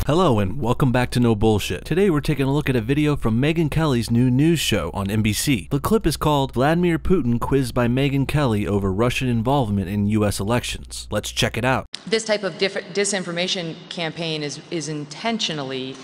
Hello and welcome back to No Bullshit. Today we're taking a look at a video from Megyn Kelly's new news show on NBC. The clip is called Vladimir Putin quizzed by Megyn Kelly over Russian involvement in US elections. Let's check it out. This type of disinformation campaign is intentionally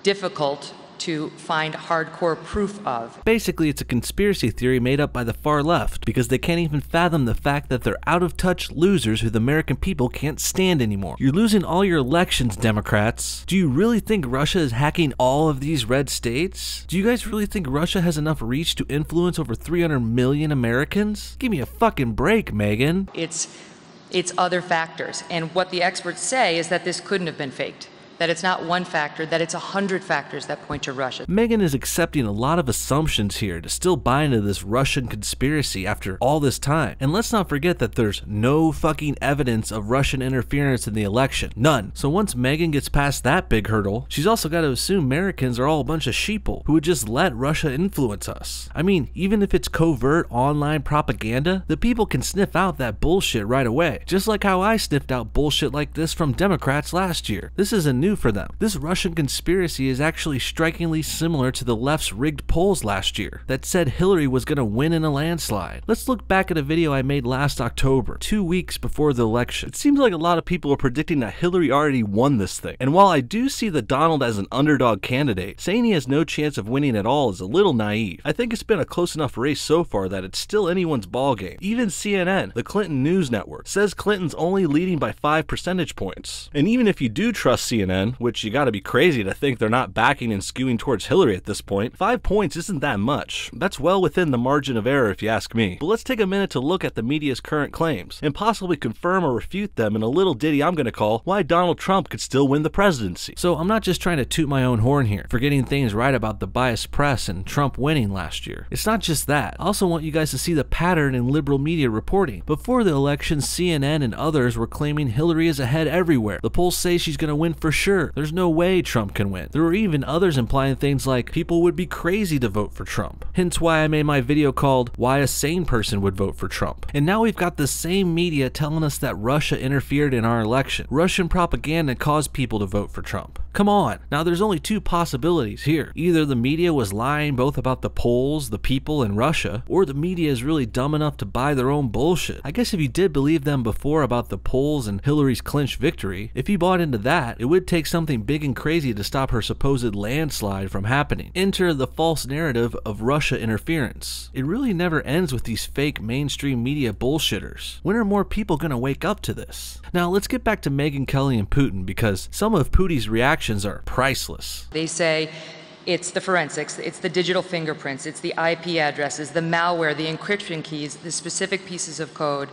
difficult to find hardcore proof of. Basically, it's a conspiracy theory made up by the far left because they can't even fathom the fact that they're out-of-touch losers who the American people can't stand anymore. You're losing all your elections, Democrats. Do you really think Russia is hacking all of these red states? Do you guys really think Russia has enough reach to influence over 300 million Americans? Give me a fucking break, Megyn. It's other factors, and what the experts say is that this couldn't have been faked. That it's not one factor, that it's 100 factors that point to Russia. Megyn is accepting a lot of assumptions here to still buy into this Russian conspiracy after all this time. And let's not forget that there's no fucking evidence of Russian interference in the election. None. So once Megyn gets past that big hurdle, she's also got to assume Americans are all a bunch of sheeple who would just let Russia influence us. I mean, even if it's covert online propaganda, the people can sniff out that bullshit right away. Just like how I sniffed out bullshit like this from Democrats last year. This isn't new for them. This Russian conspiracy is actually strikingly similar to the left's rigged polls last year that said Hillary was going to win in a landslide. Let's look back at a video I made last October, 2 weeks before the election. It seems like a lot of people are predicting that Hillary already won this thing. And while I do see the Donald as an underdog candidate, saying he has no chance of winning at all is a little naive. I think it's been a close enough race so far that it's still anyone's ballgame. Even CNN, the Clinton news network, says Clinton's only leading by 5 percentage points. And even if you do trust CNN, which you gotta be crazy to think they're not backing and skewing towards Hillary at this point, 5 points isn't that much. That's well within the margin of error if you ask me. But let's take a minute to look at the media's current claims and possibly confirm or refute them in a little ditty I'm gonna call Why Donald Trump Could Still Win the Presidency. So I'm not just trying to toot my own horn here for getting things right about the biased press and Trump winning last year. It's not just that. I also want you guys to see the pattern in liberal media reporting. Before the election, CNN and others were claiming Hillary is ahead everywhere. The polls say she's gonna win for sure. There's no way Trump can win. There were even others implying things like people would be crazy to vote for Trump. Hence why I made my video called Why a Sane Person Would Vote for Trump. And now we've got the same media telling us that Russia interfered in our election. Russian propaganda caused people to vote for Trump. Come on. Now there's only two possibilities here. Either the media was lying both about the polls, the people, and Russia, or the media is really dumb enough to buy their own bullshit. I guess if you did believe them before about the polls and Hillary's clinched victory, if you bought into that, it would take something big and crazy to stop her supposed landslide from happening. Enter the false narrative of Russia interference. It really never ends with these fake mainstream media bullshitters. When are more people gonna wake up to this? Now let's get back to Megyn Kelly and Putin because some of Putin's reactions are priceless. They say it's the forensics, it's the digital fingerprints, it's the IP addresses, the malware, the encryption keys, the specific pieces of code.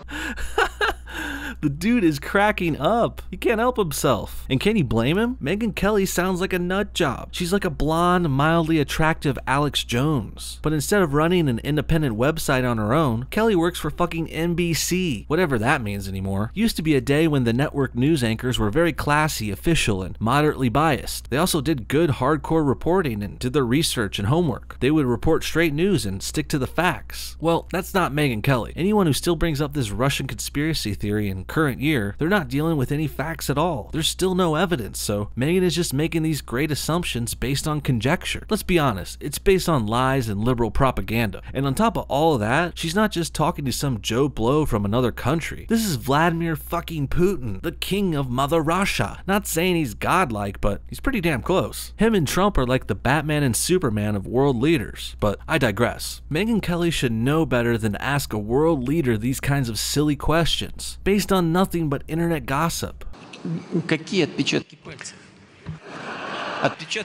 The dude is cracking up. He can't help himself. And can you blame him? Megyn Kelly sounds like a nut job. She's like a blonde, mildly attractive Alex Jones. But instead of running an independent website on her own, Kelly works for fucking NBC. Whatever that means anymore. Used to be a day when the network news anchors were very classy, official, and moderately biased. They also did good hardcore reporting and did their research and homework. They would report straight news and stick to the facts. Well, that's not Megyn Kelly. Anyone who still brings up this Russian conspiracy theory in current year, they're not dealing with any facts at all. There's still no evidence, so Megyn is just making these great assumptions based on conjecture. Let's be honest, it's based on lies and liberal propaganda. And on top of all of that, she's not just talking to some Joe Blow from another country. This is Vladimir fucking Putin, the king of Mother Russia. Not saying he's godlike, but he's pretty damn close. Him and Trump are like the Batman and Superman of world leaders, but I digress. Megyn Kelly should know better than to ask a world leader these kinds of silly questions, based on nothing but internet gossip.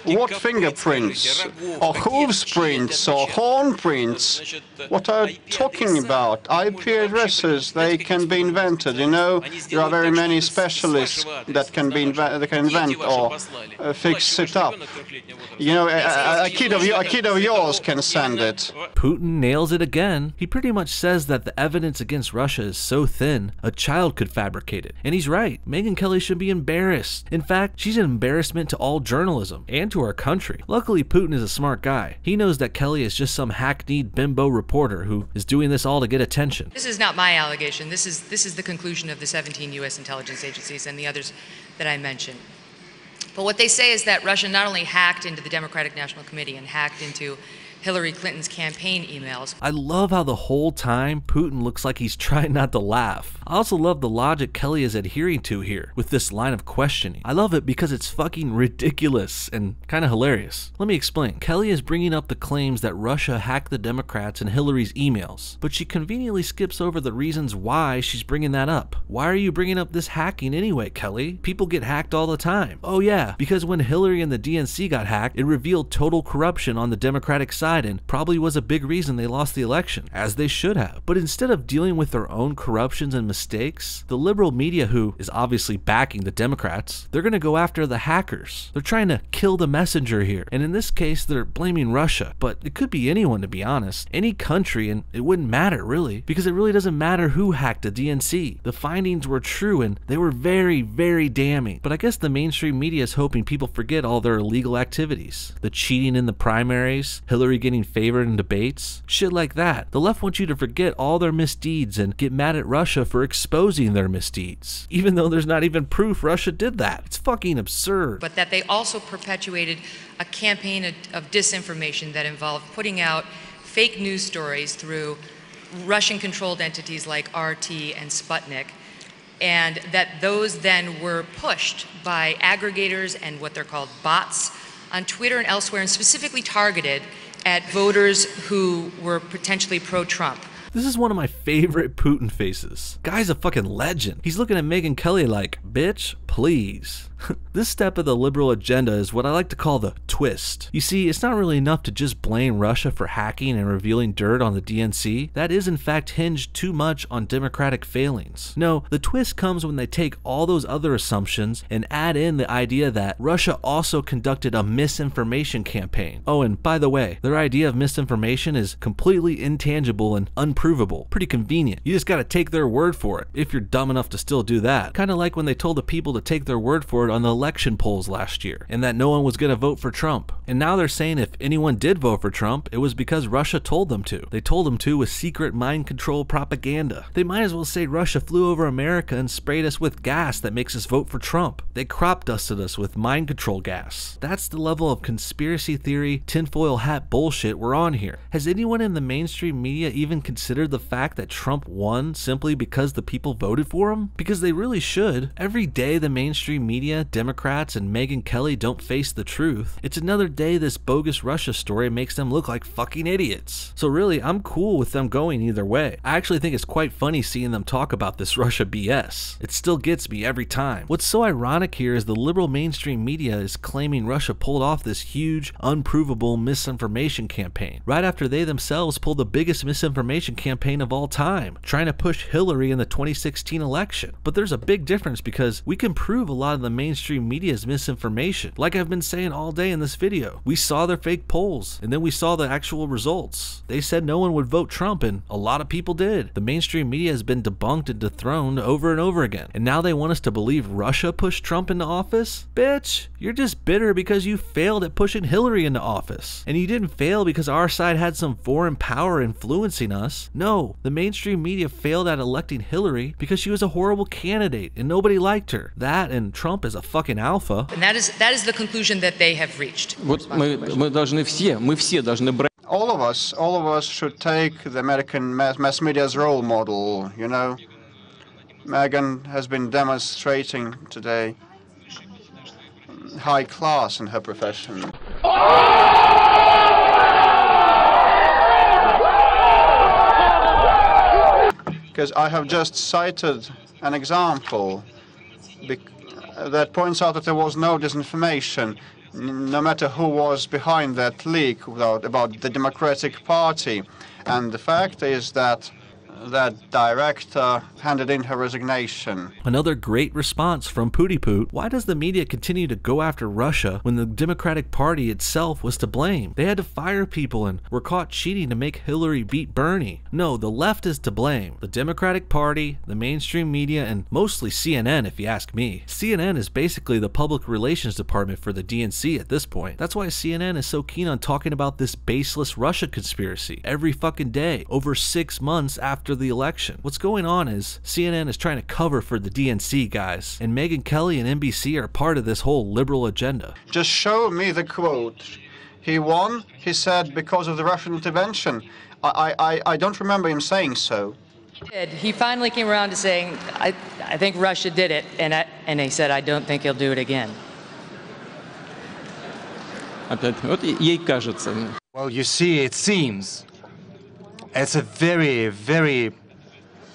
What fingerprints? Or hooves prints? Or horn prints? What are you talking about? IP addresses, they can be invented. You know, there are very many specialists that can invent or fix it up. You know, a kid of yours can send it. Putin nails it again. He pretty much says that the evidence against Russia is so thin, a child could fabricate it. And he's right. Megyn Kelly should be embarrassed. In fact, she's an embarrassment to all journalism and to our country. Luckily, Putin is a smart guy. He knows that Kelly is just some hackneyed bimbo reporter who is doing this all to get attention. This is not my allegation. This is the conclusion of the 17 U.S. intelligence agencies and the others that I mentioned. But what they say is that Russia not only hacked into the Democratic National Committee and hacked into Hillary Clinton's campaign emails. I love how the whole time Putin looks like he's trying not to laugh. I also love the logic Kelly is adhering to here with this line of questioning. I love it because it's fucking ridiculous and kind of hilarious. Let me explain. Kelly is bringing up the claims that Russia hacked the Democrats and Hillary's emails, but she conveniently skips over the reasons why she's bringing that up. Why are you bringing up this hacking anyway, Kelly? People get hacked all the time. Oh yeah, because when Hillary and the DNC got hacked, it revealed total corruption on the Democratic side and probably was a big reason they lost the election, as they should have. But instead of dealing with their own corruptions and mistakes, the liberal media, who is obviously backing the Democrats, they're going to go after the hackers. They're trying to kill the messenger here, and in this case they're blaming Russia, but it could be anyone, to be honest, any country, and it wouldn't matter really, because it really doesn't matter who hacked the DNC. The findings were true and they were very, very damning. But I guess the mainstream media is hoping people forget all their illegal activities, the cheating in the primaries, Hillary getting favored in debates, shit like that. The left wants you to forget all their misdeeds and get mad at Russia for exposing their misdeeds, even though there's not even proof Russia did that. It's fucking absurd. But that they also perpetuated a campaign of disinformation that involved putting out fake news stories through Russian-controlled entities like RT and Sputnik, and that those then were pushed by aggregators and what they're called bots on Twitter and elsewhere, and specifically targeted at voters who were potentially pro-Trump. This is one of my favorite Putin faces. Guy's a fucking legend. He's looking at Megyn Kelly like, bitch, please. This step of the liberal agenda is what I like to call the twist. You see, it's not really enough to just blame Russia for hacking and revealing dirt on the DNC. That is in fact hinged too much on democratic failings. No, the twist comes when they take all those other assumptions and add in the idea that Russia also conducted a misinformation campaign. Oh, and by the way, their idea of misinformation is completely intangible and unprovable. Pretty convenient. You just gotta take their word for it, if you're dumb enough to still do that. Kinda like when they told the people to take their word for it on the election polls last year, and that no one was gonna vote for Trump. And now they're saying if anyone did vote for Trump, it was because Russia told them to. They told them to with secret mind control propaganda. They might as well say Russia flew over America and sprayed us with gas that makes us vote for Trump. They crop dusted us with mind control gas. That's the level of conspiracy theory, tinfoil hat bullshit we're on here. Has anyone in the mainstream media even considered the fact that Trump won simply because the people voted for him? Because they really should. Every day the mainstream media, Democrats, and Megyn Kelly don't face the truth, it's another day this bogus Russia story makes them look like fucking idiots. So really, I'm cool with them going either way. I actually think it's quite funny seeing them talk about this Russia BS. It still gets me every time. What's so ironic here is the liberal mainstream media is claiming Russia pulled off this huge, unprovable misinformation campaign, right after they themselves pulled the biggest misinformation campaign of all time, trying to push Hillary in the 2016 election. But there's a big difference because we can prove a lot of the mainstream media's misinformation. Like I've been saying all day in this video, we saw their fake polls, and then we saw the actual results. They said no one would vote Trump, and a lot of people did. The mainstream media has been debunked and dethroned over and over again, and now they want us to believe Russia pushed Trump into office? Bitch, you're just bitter because you failed at pushing Hillary into office. And you didn't fail because our side had some foreign power influencing us. No, the mainstream media failed at electing Hillary because she was a horrible candidate and nobody liked her. That and Trump is a fucking alpha. And that is the conclusion that they have reached. All of us should take the American mass media's role model, you know. Megyn has been demonstrating today high class in her profession. Because I have just cited an example that points out that there was no disinformation, no matter who was behind that leak about the Democratic Party. And the fact is that that director handed in her resignation. Another great response from Pooty Poot. Why does the media continue to go after Russia when the Democratic Party itself was to blame? They had to fire people and were caught cheating to make Hillary beat Bernie. No, the left is to blame. The Democratic Party, the mainstream media, and mostly CNN if you ask me. CNN is basically the public relations department for the DNC at this point. That's why CNN is so keen on talking about this baseless Russia conspiracy every fucking day, over 6 months after after the election. What's going on is CNN is trying to cover for the DNC, guys, and Megyn Kelly and NBC are part of this whole liberal agenda. Just show me the quote. He won, he said, because of the Russian intervention. I don't remember him saying so. He finally came around to saying, I think Russia did it, and he said, I don't think he'll do it again. Well, you see, it seems it's a very, very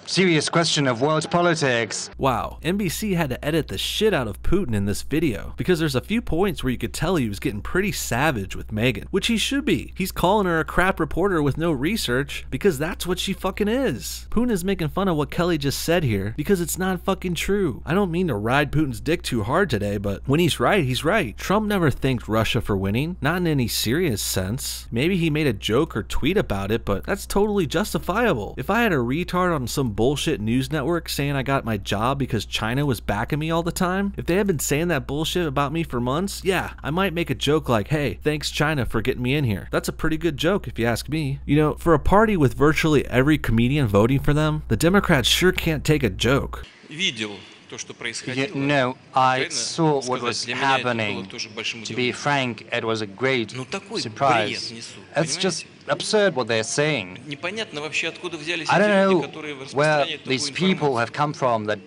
serious question of world politics. Wow, NBC had to edit the shit out of Putin in this video because there's a few points where you could tell he was getting pretty savage with Megyn, which he should be. He's calling her a crap reporter with no research because that's what she fucking is. Putin is making fun of what Kelly just said here because it's not fucking true. I don't mean to ride Putin's dick too hard today, but when he's right, he's right. Trump never thanked Russia for winning, not in any serious sense. Maybe he made a joke or tweet about it, but that's totally justifiable. If I had a retard on some bullshit news network saying I got my job because China was backing me all the time, if they had been saying that bullshit about me for months, yeah, I might make a joke like, hey, thanks China for getting me in here. That's a pretty good joke if you ask me. You know, for a party with virtually every comedian voting for them, the Democrats sure can't take a joke. You know, I saw what was happening. To be frank, it was a great surprise. It's just absurd what they're saying. I don't know where these people have come from that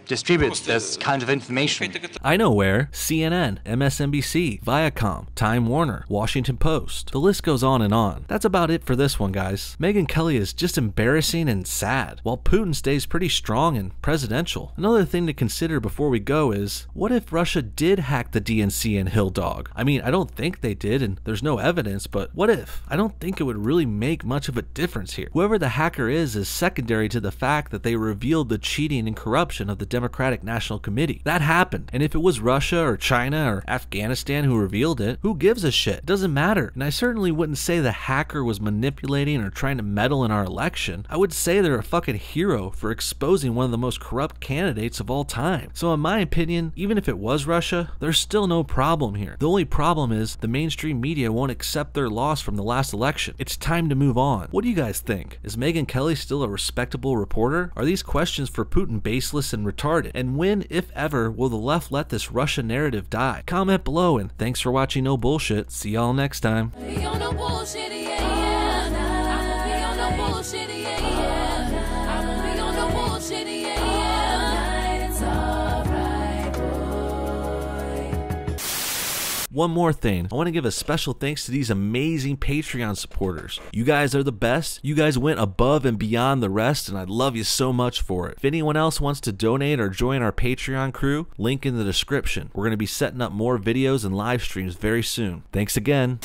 distribute this kind of information. I know where. CNN, MSNBC, Viacom, Time Warner, Washington Post. The list goes on and on. That's about it for this one, guys. Megyn Kelly is just embarrassing and sad, while Putin stays pretty strong and presidential. Another thing to consider before we go is, what if Russia did hack the DNC and Hill Dog? I mean, I don't think they did, and there's no evidence, but what if? I don't think it would really make much of a difference here. Whoever the hacker is secondary to the fact that they revealed the cheating and corruption of the Democratic National Committee. That happened, and if it was Russia or China or Afghanistan who revealed it, who gives a shit? It doesn't matter. And I certainly wouldn't say the hacker was manipulating or trying to meddle in our election. I would say they're a fucking hero for exposing one of the most corrupt candidates of all time. So in my opinion, even if it was Russia, there's still no problem here. The only problem is the mainstream media won't accept their loss from the last election. It's time to move on. What do you guys think? Is Megyn Kelly still a respectable reporter? Are these questions for Putin baseless and retarded? And when, if ever, will the left let this Russia narrative die? Comment below, and thanks for watching No Bullshit. See y'all next time. One more thing, I want to give a special thanks to these amazing Patreon supporters. You guys are the best. You guys went above and beyond the rest, and I love you so much for it. If anyone else wants to donate or join our Patreon crew, link in the description. We're going to be setting up more videos and live streams very soon. Thanks again.